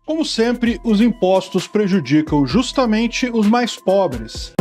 Como sempre, os impostos prejudicam justamente os mais pobres.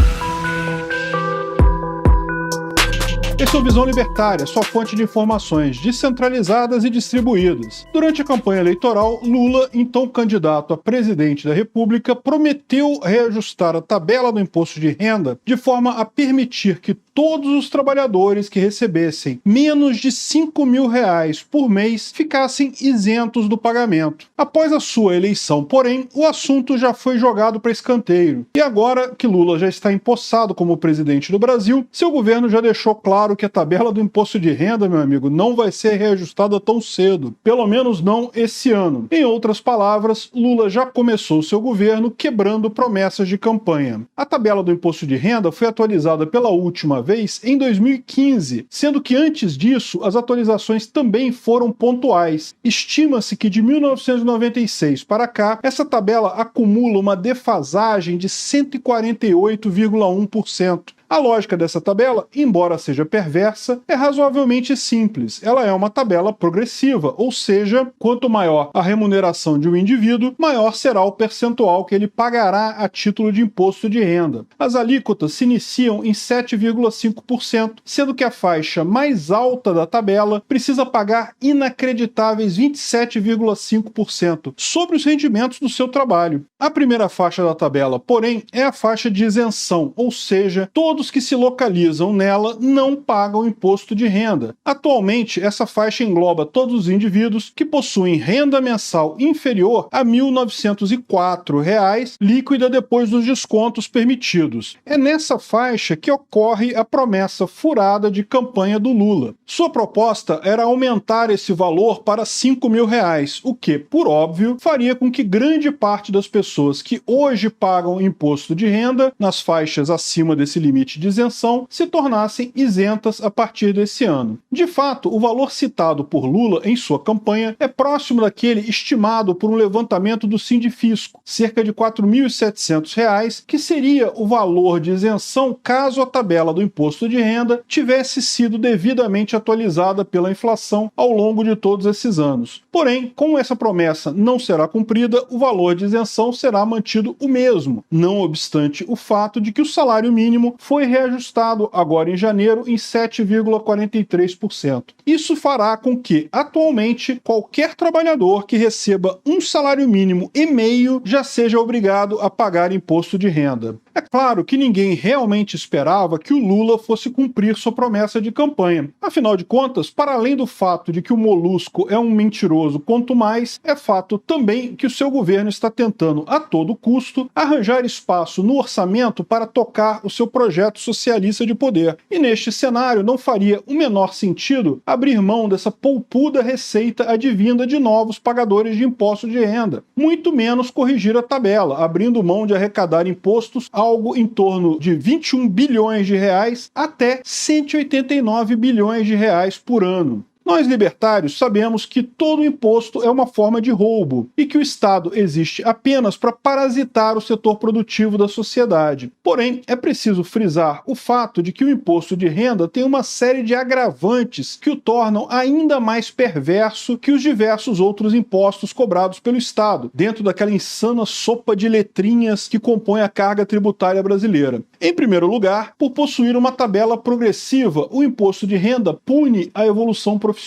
Esse é o Visão Libertária, sua fonte de informações descentralizadas e distribuídas. Durante a campanha eleitoral, Lula, então candidato a presidente da República, prometeu reajustar a tabela do imposto de renda de forma a permitir que todos os trabalhadores que recebessem menos de R$5.000 por mês ficassem isentos do pagamento. Após a sua eleição, porém, o assunto já foi jogado para escanteio. E agora que Lula já está empossado como presidente do Brasil, seu governo já deixou claro que a tabela do imposto de renda, meu amigo, não vai ser reajustada tão cedo. Pelo menos não esse ano. Em outras palavras, Lula já começou seu governo quebrando promessas de campanha. A tabela do imposto de renda foi atualizada pela última vez em 2015, sendo que antes disso as atualizações também foram pontuais. Estima-se que de 1996 para cá, essa tabela acumula uma defasagem de 148,1%. A lógica dessa tabela, embora seja perversa, é razoavelmente simples. Ela é uma tabela progressiva, ou seja, quanto maior a remuneração de um indivíduo, maior será o percentual que ele pagará a título de imposto de renda. As alíquotas se iniciam em 7,5%, sendo que a faixa mais alta da tabela precisa pagar inacreditáveis 27,5% sobre os rendimentos do seu trabalho. A primeira faixa da tabela, porém, é a faixa de isenção, ou seja, todos que se localizam nela não pagam imposto de renda. Atualmente, essa faixa engloba todos os indivíduos que possuem renda mensal inferior a R$ 1.904, líquida depois dos descontos permitidos. É nessa faixa que ocorre a promessa furada de campanha do Lula. Sua proposta era aumentar esse valor para R$ 5.000, o que, por óbvio, faria com que grande parte das pessoas que hoje pagam imposto de renda nas faixas acima desse limite de isenção se tornassem isentas a partir desse ano. De fato, o valor citado por Lula em sua campanha é próximo daquele estimado por um levantamento do Sindifisco, cerca de R$ 4.700, que seria o valor de isenção caso a tabela do imposto de renda tivesse sido devidamente atualizada pela inflação ao longo de todos esses anos. Porém, como essa promessa não será cumprida, o valor de isenção será mantido o mesmo, não obstante o fato de que o salário mínimo foi reajustado agora em janeiro em 7,43%. Isso fará com que, atualmente, qualquer trabalhador que receba um salário mínimo e meio já seja obrigado a pagar imposto de renda. É claro que ninguém realmente esperava que o Lula fosse cumprir sua promessa de campanha. Afinal de contas, para além do fato de que o Molusco é um mentiroso quanto mais, é fato também que o seu governo está tentando, a todo custo, arranjar espaço no orçamento para tocar o seu projeto socialista de poder. E neste cenário não faria o menor sentido abrir mão dessa poupuda receita advinda de novos pagadores de imposto de renda, muito menos corrigir a tabela, abrindo mão de arrecadar impostos algo em torno de 21 bilhões de reais até 189 bilhões de reais por ano. Nós libertários sabemos que todo imposto é uma forma de roubo e que o Estado existe apenas para parasitar o setor produtivo da sociedade. Porém, é preciso frisar o fato de que o imposto de renda tem uma série de agravantes que o tornam ainda mais perverso que os diversos outros impostos cobrados pelo Estado, dentro daquela insana sopa de letrinhas que compõe a carga tributária brasileira. Em primeiro lugar, por possuir uma tabela progressiva, o imposto de renda pune a evolução profissional.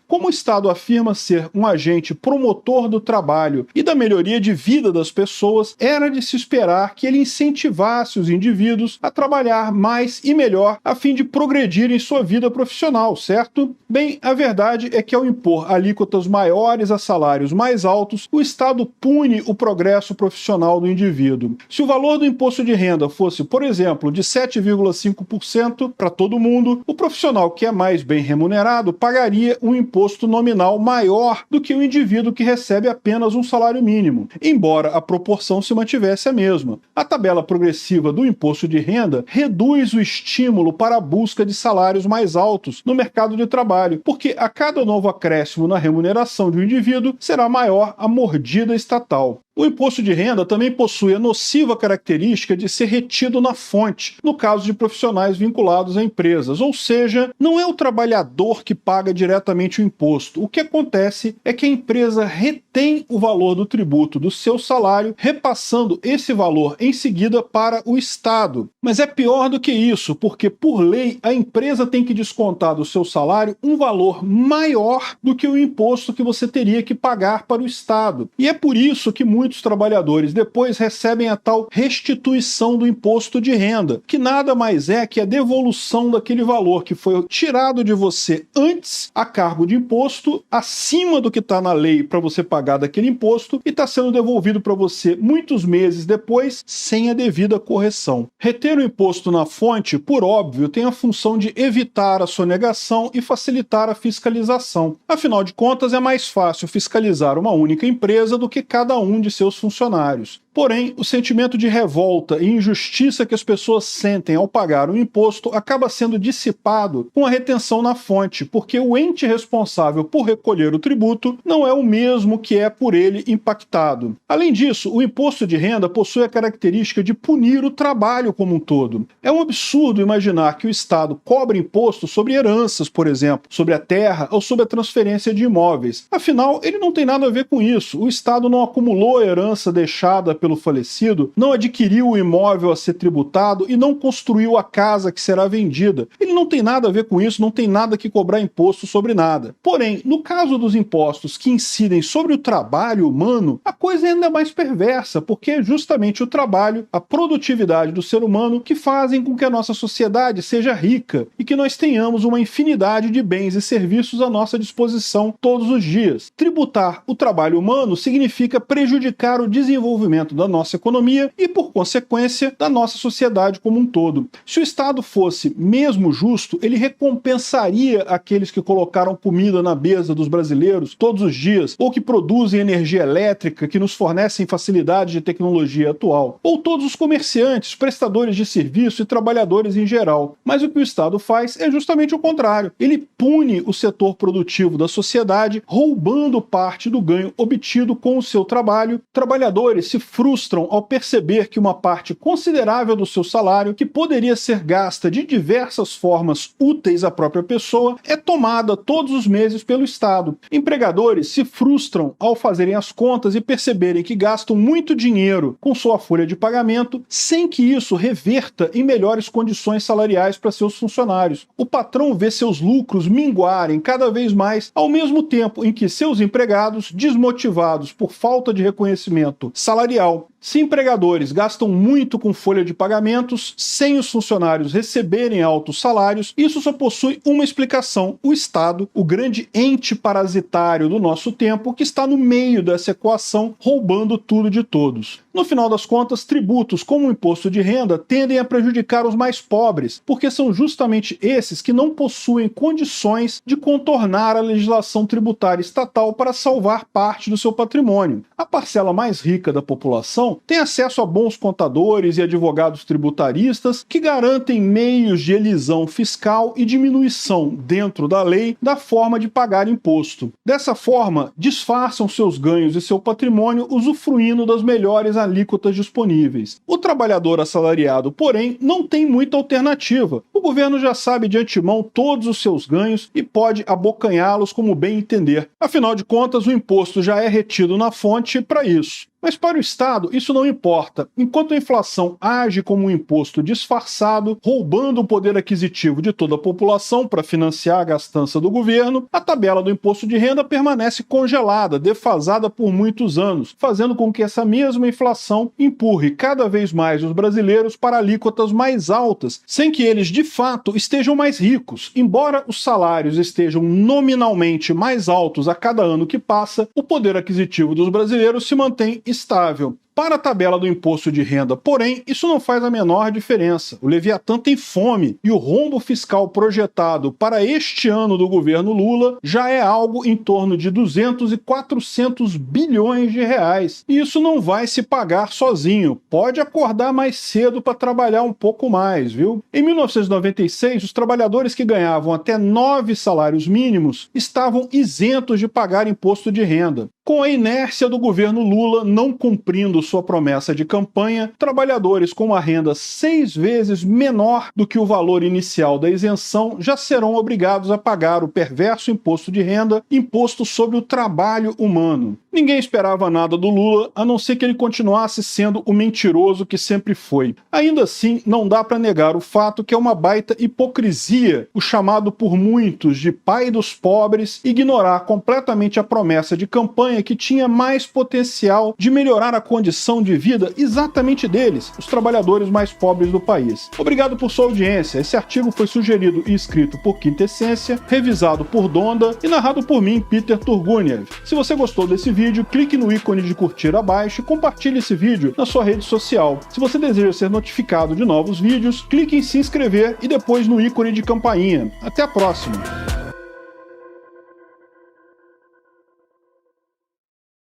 Como o Estado afirma ser um agente promotor do trabalho e da melhoria de vida das pessoas, era de se esperar que ele incentivasse os indivíduos a trabalhar mais e melhor a fim de progredir em sua vida profissional, certo? Bem, a verdade é que ao impor alíquotas maiores a salários mais altos, o Estado pune o progresso profissional do indivíduo. Se o valor do imposto de renda fosse, por exemplo, de 7,5% para todo mundo, o profissional que é mais bem remunerado pagaria um imposto nominal maior do que o indivíduo que recebe apenas um salário mínimo, embora a proporção se mantivesse a mesma. A tabela progressiva do imposto de renda reduz o estímulo para a busca de salários mais altos no mercado de trabalho, porque a cada novo acréscimo na remuneração de um indivíduo será maior a mordida estatal. O imposto de renda também possui a nociva característica de ser retido na fonte, no caso de profissionais vinculados a empresas, ou seja, não é o trabalhador que paga diretamente o imposto. O que acontece é que a empresa retém o valor do tributo do seu salário, repassando esse valor em seguida para o Estado. Mas é pior do que isso, porque por lei a empresa tem que descontar do seu salário um valor maior do que o imposto que você teria que pagar para o Estado. E é por isso que muitos trabalhadores depois recebem a tal restituição do imposto de renda, que nada mais é que a devolução daquele valor que foi tirado de você antes a cargo de imposto, acima do que está na lei para você pagar daquele imposto, e está sendo devolvido para você muitos meses depois sem a devida correção. Reter o imposto na fonte, por óbvio, tem a função de evitar a sonegação e facilitar a fiscalização. Afinal de contas, é mais fácil fiscalizar uma única empresa do que cada um de seus funcionários. Porém, o sentimento de revolta e injustiça que as pessoas sentem ao pagar o imposto acaba sendo dissipado com a retenção na fonte, porque o ente responsável por recolher o tributo não é o mesmo que é por ele impactado. Além disso, o imposto de renda possui a característica de punir o trabalho como um todo. É um absurdo imaginar que o Estado cobre imposto sobre heranças, por exemplo, sobre a terra ou sobre a transferência de imóveis. Afinal, ele não tem nada a ver com isso. O Estado não acumulou a herança deixada pelo falecido, não adquiriu o imóvel a ser tributado e não construiu a casa que será vendida. Ele não tem nada a ver com isso, não tem nada que cobrar imposto sobre nada. Porém, no caso dos impostos que incidem sobre o trabalho humano, a coisa é ainda mais perversa, porque é justamente o trabalho, a produtividade do ser humano que fazem com que a nossa sociedade seja rica e que nós tenhamos uma infinidade de bens e serviços à nossa disposição todos os dias. Tributar o trabalho humano significa prejudicar o desenvolvimento da nossa economia e, por consequência, da nossa sociedade como um todo. Se o Estado fosse mesmo justo, ele recompensaria aqueles que colocaram comida na mesa dos brasileiros todos os dias, ou que produzem energia elétrica, que nos fornecem facilidades de tecnologia atual, ou todos os comerciantes, prestadores de serviço e trabalhadores em geral. Mas o que o Estado faz é justamente o contrário. Ele pune o setor produtivo da sociedade, roubando parte do ganho obtido com o seu trabalho. Trabalhadores se frustram ao perceber que uma parte considerável do seu salário, que poderia ser gasta de diversas formas úteis à própria pessoa, é tomada todos os meses pelo Estado. Empregadores se frustram ao fazerem as contas e perceberem que gastam muito dinheiro com sua folha de pagamento, sem que isso reverta em melhores condições salariais para seus funcionários. O patrão vê seus lucros minguarem cada vez mais, ao mesmo tempo em que seus empregados, desmotivados por falta de reconhecimento salarial, se empregadores gastam muito com folha de pagamentos, sem os funcionários receberem altos salários, isso só possui uma explicação: o Estado, o grande ente parasitário do nosso tempo, que está no meio dessa equação, roubando tudo de todos. No final das contas, tributos como o imposto de renda tendem a prejudicar os mais pobres, porque são justamente esses que não possuem condições de contornar a legislação tributária estatal para salvar parte do seu patrimônio. A parcela mais rica da população tem acesso a bons contadores e advogados tributaristas que garantem meios de elisão fiscal e diminuição, dentro da lei, da forma de pagar imposto. Dessa forma, disfarçam seus ganhos e seu patrimônio usufruindo das melhores alíquotas disponíveis. O trabalhador assalariado, porém, não tem muita alternativa. O governo já sabe de antemão todos os seus ganhos e pode abocanhá-los como bem entender. Afinal de contas, o imposto já é retido na fonte para isso. Mas para o Estado, isso não importa. Enquanto a inflação age como um imposto disfarçado, roubando o poder aquisitivo de toda a população para financiar a gastança do governo, a tabela do imposto de renda permanece congelada, defasada por muitos anos, fazendo com que essa mesma inflação empurre cada vez mais os brasileiros para alíquotas mais altas, sem que eles, de fato, estejam mais ricos. Embora os salários estejam nominalmente mais altos a cada ano que passa, o poder aquisitivo dos brasileiros se mantém estável. Para a tabela do imposto de renda, porém, isso não faz a menor diferença. O Leviatã tem fome e o rombo fiscal projetado para este ano do governo Lula já é algo em torno de 200 e 400 bilhões de reais. E isso não vai se pagar sozinho. Pode acordar mais cedo para trabalhar um pouco mais, viu? Em 1996, os trabalhadores que ganhavam até 9 salários mínimos estavam isentos de pagar imposto de renda. Com a inércia do governo Lula não cumprindo sua promessa de campanha, trabalhadores com uma renda 6 vezes menor do que o valor inicial da isenção já serão obrigados a pagar o perverso imposto de renda, imposto sobre o trabalho humano. Ninguém esperava nada do Lula, a não ser que ele continuasse sendo o mentiroso que sempre foi. Ainda assim, não dá para negar o fato que é uma baita hipocrisia o chamado por muitos de pai dos pobres ignorar completamente a promessa de campanha que tinha mais potencial de melhorar a condição de vida exatamente deles, os trabalhadores mais pobres do país. Obrigado por sua audiência. Esse artigo foi sugerido e escrito por Quintessência, revisado por Donda e narrado por mim, Peter Turguniev. Se você gostou desse vídeo, clique no ícone de curtir abaixo e compartilhe esse vídeo na sua rede social. Se você deseja ser notificado de novos vídeos, clique em se inscrever e depois no ícone de campainha. Até a próxima!